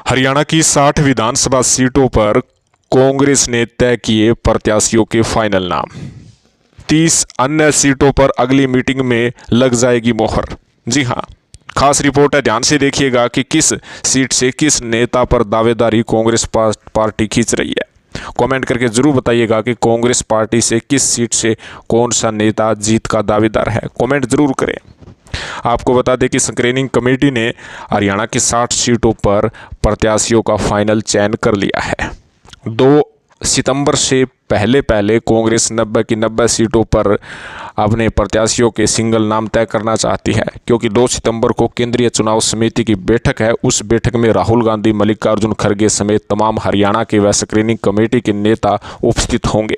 हरियाणा की 60 विधानसभा सीटों पर कांग्रेस ने तय किए प्रत्याशियों के फाइनल नाम। 30 अन्य सीटों पर अगली मीटिंग में लग जाएगी मोहर। जी हां, खास रिपोर्ट है, ध्यान से देखिएगा कि किस सीट से किस नेता पर दावेदारी कांग्रेस पार्टी खींच रही है। कमेंट करके जरूर बताइएगा कि कांग्रेस पार्टी से किस सीट से कौन सा नेता जीत का दावेदार है। कमेंट जरूर करें। आपको बता दें कि स्क्रीनिंग कमेटी ने हरियाणा की 60 सीटों पर प्रत्याशियों का फाइनल चयन कर लिया है। 2 सितंबर से पहले कांग्रेस 90 की 90 सीटों पर अपने प्रत्याशियों के सिंगल नाम तय करना चाहती है, क्योंकि 2 सितंबर को केंद्रीय चुनाव समिति की बैठक है। उस बैठक में राहुल गांधी, मल्लिकार्जुन खड़गे समेत तमाम हरियाणा के व स्क्रीनिंग कमेटी के नेता उपस्थित होंगे।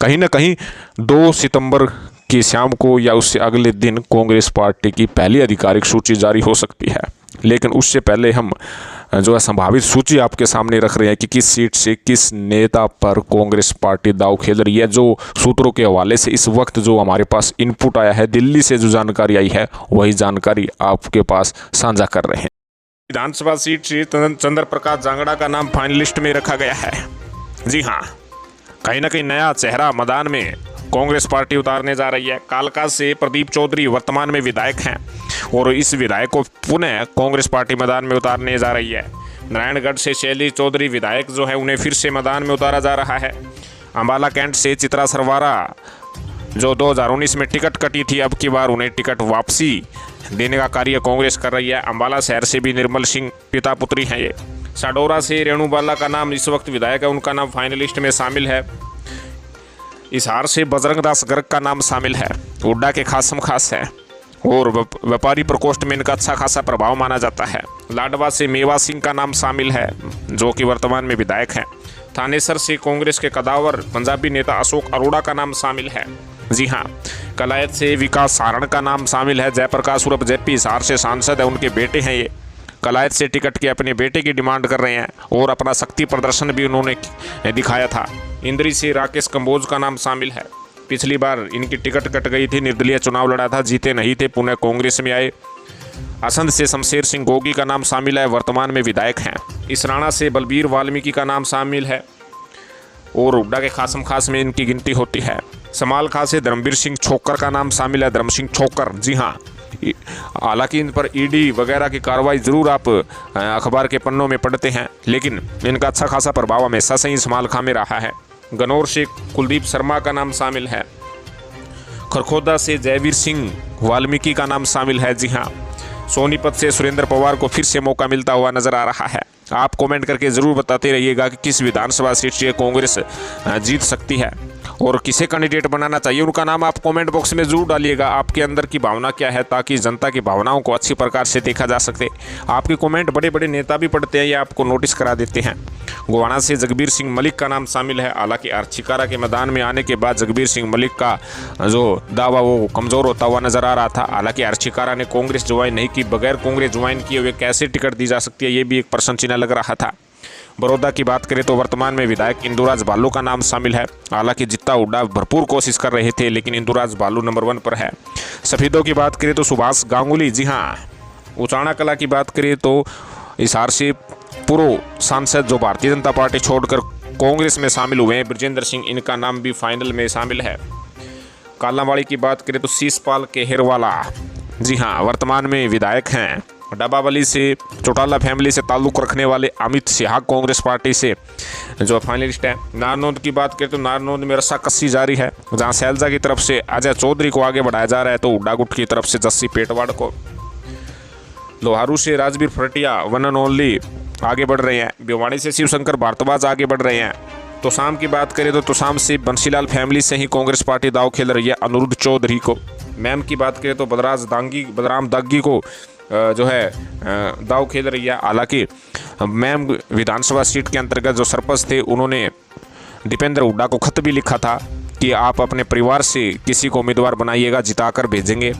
कहीं ना कहीं 2 सितंबर की शाम को या उससे अगले दिन कांग्रेस पार्टी की पहली आधिकारिक सूची जारी हो सकती है, लेकिन उससे पहले हम जो है संभावित सूची आपके सामने रख रहे हैं कि किस सीट से किस नेता पर कांग्रेस पार्टी दांव खेल रही है। जो सूत्रों के हवाले से इस वक्त जो हमारे पास इनपुट आया है, दिल्ली से जो जानकारी आई है, वही जानकारी आपके पास साझा कर रहे हैं। विधानसभा सीट से चंद्र प्रकाश जांगड़ा का नाम फाइनलिस्ट में रखा गया है। जी हाँ, कहीं ना कहीं नया चेहरा मैदान में कांग्रेस पार्टी उतारने जा रही है। कालका से प्रदीप चौधरी वर्तमान में विधायक हैं और इस विधायक को पुनः कांग्रेस पार्टी मैदान में उतारने जा रही है। नारायणगढ़ से शैली चौधरी विधायक जो है, उन्हें फिर से मैदान में उतारा जा रहा है। अंबाला कैंट से चित्रा सरवारा जो 2019 में टिकट कटी थी, अब की बार उन्हें टिकट वापसी देने का कार्य कांग्रेस कर रही है। अंबाला शहर से भी निर्मल सिंह पिता पुत्री हैं ये। साडोरा से रेणु बाला का नाम इस वक्त विधायक है, उनका नाम फाइनलिस्ट में शामिल है। इसहार से बजरंग दास गर्ग का नाम शामिल है। हुड्डा के खासम खास है और व्यापारी प्रकोष्ठ में इनका अच्छा खासा प्रभाव माना जाता है। लाडवा से मेवा सिंह का नाम शामिल है, जो कि वर्तमान में विधायक हैं। थानेसर से कांग्रेस के कदावर पंजाबी नेता अशोक अरोड़ा का नाम शामिल है। जी हाँ, कलायत से विकास सारण का नाम शामिल है। जयप्रकाश उर्फ जेपी इसहार से सांसद है, उनके बेटे हैं ये। कलायत से टिकट के अपने बेटे की डिमांड कर रहे हैं और अपना शक्ति प्रदर्शन भी उन्होंने दिखाया था। इंद्री से राकेश कंबोज का नाम शामिल है। पिछली बार इनकी टिकट कट गई थी, निर्दलीय चुनाव लड़ा था, जीते नहीं थे, पुनः कांग्रेस में आए। असंध से शमशेर सिंह गोगी का नाम शामिल है, वर्तमान में विधायक हैं। इसराना से बलबीर वाल्मीकि का नाम शामिल है और हुड्डा के खासम खास में इनकी गिनती होती है। समाल खां से धर्मवीर सिंह छोकर का नाम शामिल है, धर्म सिंह छोकर। जी हाँ, हालांकि इन पर ईडी वगैरह की कार्रवाई जरूर आप अखबार के पन्नों में पढ़ते हैं, लेकिन इनका अच्छा खासा प्रभाव हमेशा से ही समाल खां में रहा है। गनौर से कुलदीप शर्मा का नाम शामिल है। खरखोदा से जयवीर सिंह वाल्मीकि का नाम शामिल है। जी हाँ, सोनीपत से सुरेंद्र पवार को फिर से मौका मिलता हुआ नजर आ रहा है। आप कमेंट करके ज़रूर बताते रहिएगा कि किस विधानसभा सीट से कांग्रेस जीत सकती है और किसे कैंडिडेट बनाना चाहिए, उनका नाम आप कमेंट बॉक्स में जरूर डालिएगा। आपके अंदर की भावना क्या है, ताकि जनता की भावनाओं को अच्छी प्रकार से देखा जा सके। आपके कमेंट बड़े बड़े नेता भी पढ़ते हैं, ये आपको नोटिस करा देते हैं। गोवाना से जगबीर सिंह मलिक का नाम शामिल है। हालांकि अर्चिकारा के मैदान में आने के बाद जगबीर सिंह मलिक का जो दावा वो कमज़ोर होता हुआ नजर आ रहा था। हालांकि अर्चिकारा ने कांग्रेस ज्वाइन नहीं की, बगैर कांग्रेस ज्वाइन किए हुए कैसे टिकट दी जा सकती है, ये भी एक प्रश्न चिन्ह लग रहा था। बड़ौदा की बात करें तो वर्तमान में विधायक इंदुराज बालू का नाम शामिल है। हालांकि जितना हुड्डा भरपूर कोशिश कर रहे थे, लेकिन इंदुराज बालू नंबर 1 पर है। सफेदों की बात करें तो सुभाष गांगुली। जी हाँ, उचाना कला की बात करें तो इसहार से पूर्व सांसद जो भारतीय जनता पार्टी छोड़कर कांग्रेस में शामिल हुए हैं, ब्रजेंद्र सिंह, इनका नाम भी फाइनल में शामिल है। कालावाड़ी की बात करें तो शीशपाल केहरवाला, जी हाँ, वर्तमान में विधायक हैं। डबावली से चौटाला फैमिली से ताल्लुक़ रखने वाले अमित सिंह कांग्रेस पार्टी से जो फाइनलिस्ट है। नारनौंद की बात करें तो नारनौंद में रस्साकस्सी जारी है, जहां सैलजा की तरफ से अजय चौधरी को आगे बढ़ाया जा रहा है, तो हुड्डा गुट की तरफ से जस्सी पेटवाड़ को। लोहारू से राजवीर फरटिया वन एंड ओनली आगे बढ़ रहे हैं। भिवाड़ी से शिवशंकर भारद्वाज आगे बढ़ रहे हैं। तोसाम की बात करें तो तोसाम से बंसीलाल फैमिली से ही कांग्रेस पार्टी दाव खेल रही है, अनिरुद्ध चौधरी को। मैम की बात करें तो बलराम दागी को जो है दाव खेल रही है। हालांकि मैम विधानसभा सीट के अंतर्गत जो सरपंच थे, उन्होंने दीपेंद्र हुड्डा को खत भी लिखा था कि आप अपने परिवार से किसी को उम्मीदवार बनाइएगा, जिताकर भेजेंगे।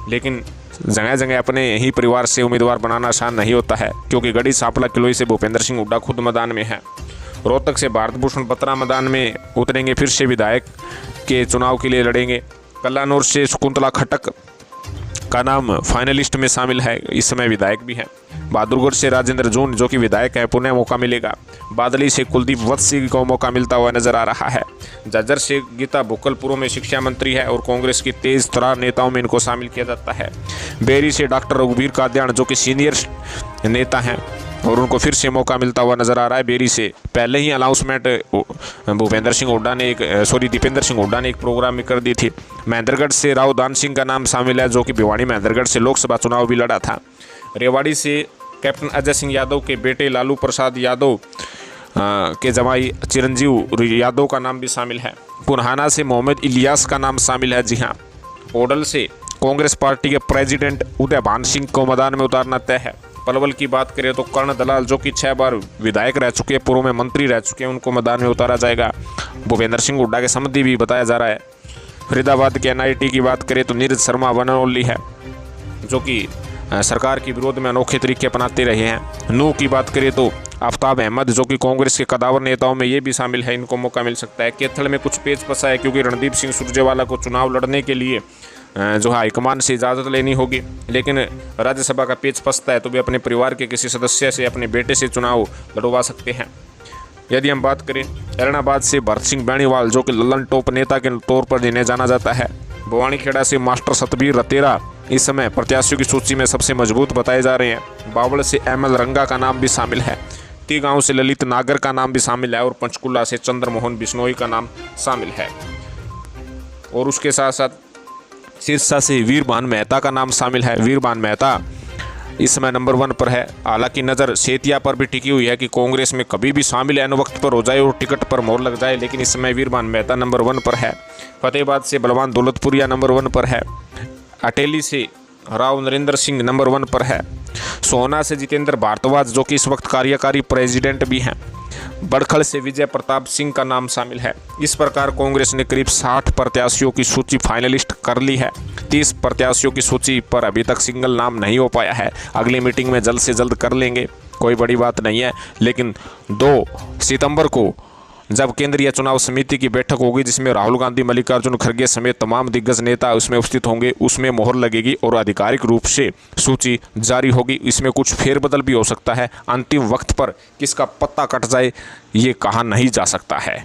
लेकिन जगह जगह अपने ही परिवार से उम्मीदवार बनाना आसान नहीं होता है, क्योंकि गढ़ी सांपला किलोई से भूपेंद्र सिंह हुड्डा खुद मैदान में है। रोहतक से भारत भूषण बत्रा मैदान में उतरेंगे, फिर से विधायक के चुनाव के लिए लड़ेंगे। कल्लानौर से शकुंतला खटक का नाम फाइनलिस्ट में शामिल है, इस समय विधायक भी हैं। बहादुरगढ़ से राजेंद्र जून जो कि विधायक है, पुनः मौका मिलेगा। बादली से कुलदीप वत्सी को मौका मिलता हुआ नजर आ रहा है। झज्जर से गीता भुक्कल पूर्व में शिक्षा मंत्री है और कांग्रेस की तेज तरार नेताओं में इनको शामिल किया जाता है। बेरी से डॉक्टर रघुवीर कादियान जो कि सीनियर नेता हैं और उनको फिर से मौका मिलता हुआ नजर आ रहा है। बेरी से पहले ही अनाउंसमेंट दीपेंद्र सिंह हुड्डा ने एक प्रोग्राम में कर दी थी। महेंद्रगढ़ से राव दान सिंह का नाम शामिल है जो कि भिवानी महेंद्रगढ़ से लोकसभा चुनाव भी लड़ा था। रेवाड़ी से कैप्टन अजय सिंह यादव के बेटे लालू प्रसाद यादव के जमाई चिरंजीव यादव का नाम भी शामिल है। पुनहाना से मोहम्मद इलियास का नाम शामिल है। जी हाँ, ओडल से कांग्रेस पार्टी के प्रेसिडेंट उदय भान सिंह को मैदान में उतारना तय है। पलवल की बात करें तो कर्ण दलाल जो कि 6 बार विधायक रह चुके हैं, पूर्व में मंत्री रह चुके हैं, उनको मैदान में उतारा जाएगा। भूपेंद्र सिंह हुड्डा के संबंधी भी बताया जा रहा है। फरीदाबाद के NIT की बात करें तो नीरज शर्मा बनोली है जो कि सरकार के विरोध में अनोखे तरीके अपनाते रहे हैं। नू की बात करें तो आफ्ताब अहमद जो कि कांग्रेस के कदावर नेताओं में ये भी शामिल है, इनको मौका मिल सकता है। कैथल में कुछ पेच फंसा है क्योंकि रणदीप सिंह सुरजेवाला को चुनाव लड़ने के लिए जो हाईकमान से इजाज़त लेनी होगी, लेकिन राज्यसभा का पेच फंसता है तो वे अपने परिवार के किसी सदस्य से, अपने बेटे से चुनाव लड़वा सकते हैं। यदि हम बात करें एलनाबाद से भरत सिंह बेनीवाल जो कि लल्लन टॉप नेता के तौर पर जिन्हें जाना जाता है। भवानीखेड़ा से मास्टर सतबीर रतेरा इस समय प्रत्याशियों की सूची में सबसे मजबूत बताए जा रहे हैं। बावड़ से ML रंगा का नाम भी शामिल है। ती गांव से ललित नागर का नाम भी शामिल है और पंचकुला से चंद्रमोहन बिश्नोई का नाम शामिल है। और उसके साथ साथ सिरसा से वीरभान मेहता का नाम शामिल है। वीरभान मेहता इस समय नंबर 1 पर है। हालांकि नज़र सेतिया पर भी टिकी हुई है कि कांग्रेस में कभी भी शामिल एन वक्त पर हो जाए और टिकट पर मोहर लग जाए, लेकिन इस समय वीरभान मेहता नंबर 1 पर है। फतेहाबाद से बलवान दौलतपुरिया नंबर 1 पर है। अटेली से राव नरेंद्र सिंह नंबर 1 पर है। सोहना से जितेंद्र भारद्वाज जो कि इस वक्त कार्यकारी प्रेसिडेंट भी हैं। बड़खल से विजय प्रताप सिंह का नाम शामिल है। इस प्रकार कांग्रेस ने करीब 60 प्रत्याशियों की सूची फाइनलिस्ट कर ली है। 30 प्रत्याशियों की सूची पर अभी तक सिंगल नाम नहीं हो पाया है। अगली मीटिंग में जल्द से जल्द कर लेंगे, कोई बड़ी बात नहीं है। लेकिन 2 सितंबर को जब केंद्रीय चुनाव समिति की बैठक होगी जिसमें राहुल गांधी, मल्लिकार्जुन खड़गे समेत तमाम दिग्गज नेता उसमें उपस्थित होंगे, उसमें मोहर लगेगी और आधिकारिक रूप से सूची जारी होगी। इसमें कुछ फेरबदल भी हो सकता है। अंतिम वक्त पर किसका पत्ता कट जाए ये कहा नहीं जा सकता है।